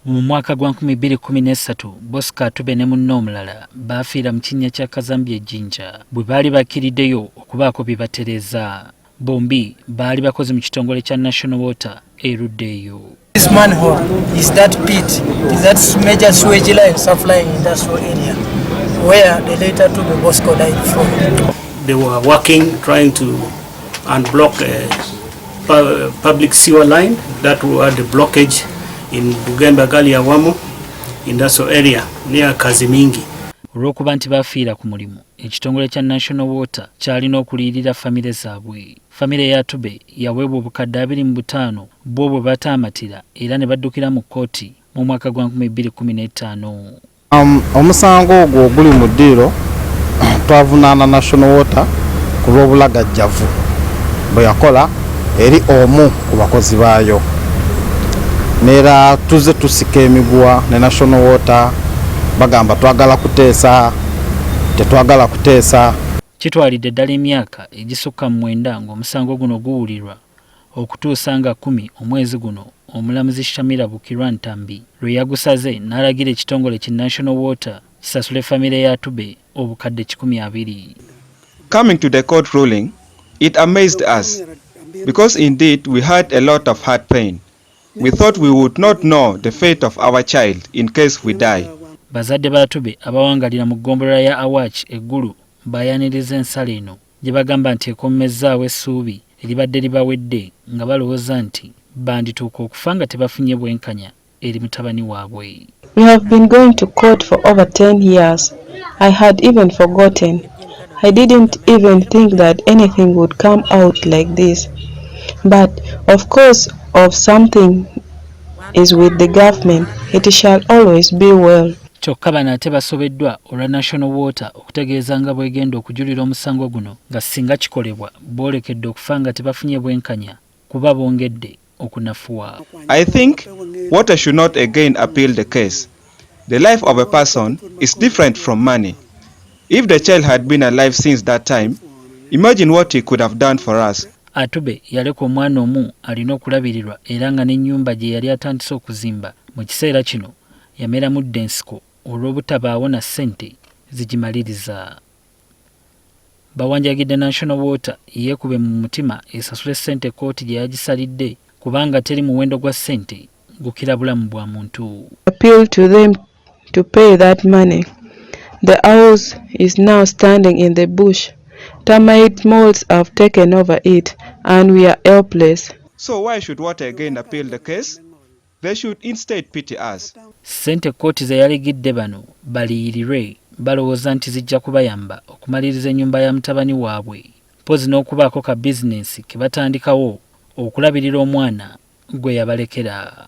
Mu mwaka gwa 2013 Bosco Atube ne munne omulala baafiira mu kinnya kya Kazambia Jinja bwe baali bakkiriddeyo okubaako bye batereza. Bombi baali bakoze mu kitongole kya National Water eruddeeyo. This manhole is that pit, is that major sewage line supplying industrial area where the late Atube Bosco died from. They were working, trying to unblock a public sewer line that were the blockage in Bugembe Galia Wamo industrial area near Kazimingi. Olw'okuba nti bafiira ku mulimu, ekitongole kya National Water kyalina okuliyirira famire zaabwe. Famire ya Atube yaweebwa obukadde 25 bwo bwe bataamatira era ne baddukira mu kkooti mu mwaka gwa 2015. Omusango ogwo oguli mu ddiiro twavunaana National Water ku lw'obulagajjavu bwe yakola eri omu ku bakozi baayo. Nera tuze tusika emiguwa ne National Water bagamba twagala kuteesa tetwagala kuteesa. Kitwalidde ddala emyaka egisukka 9 ng'omusango guno guwulirwa okutuusa nga 10 omwezi guno omulamuzi Shamira Bukirwa Ntambi lwe yagusaze n'alagira ekitongole ki National Water kisasule famire ya Atube obukadde 120. Coming to the court ruling, it amazed us because indeed we had a lot of heart pain. We thought we would not know the fate of our child in case we die. Bazadde ba Atube abawangalira mu ggombolola ya Awach eggulu bayaniriza ensala eno gye bagamba nti ekommezaawo essuubi eribadde libawedde nga balowooza nti bandituuka okufa nga tebafunye bwenkanya eri mutabani waabwe. We have been going to court for over 10 years. I had even forgotten. I didn't even think that anything would come out like this. But of course, if something is with the government, it shall always be well. Kyokka bano ate basobeddwa olwa National Water okutegeeza nga bwegenda okujulira omusango guno nga singa kikolebwa boolekedde okufa nga tebafunye bwenkanya kuba bongedde okunafuwa. I think Water should not again appeal the case. The life of a person is different from money. If the child had been alive since that time, imagine what he could have done for us. Atube yaleka omwana omu alina okulabirirwa era nga n'ennyumba gye yali atandise okuzimba mu kiseera kino yameramu ensiko olw'obutabaawo na ssente zigimaliriza. Bawanjagidde National Water yeekube mu mutima esasule ssente kkooti gye yagisalidde kubanga teri muwendo gwa ssente gukira bulamu bwa muntu. Appeal to them to pay that money. The house is now standing in the bush. Termite molds have taken over it and we are helpless. So why should Water again appeal the case? They should instead pity us. Ssente kkooti ze yaligidde bano baliyirirwe balowooza nti zijja kubayamba okumaliriza ennyumba ya mutabani waabwe mpozi n'okubaako ka bizinensi ke batandikawo okulabirira omwana gwe yabalekera.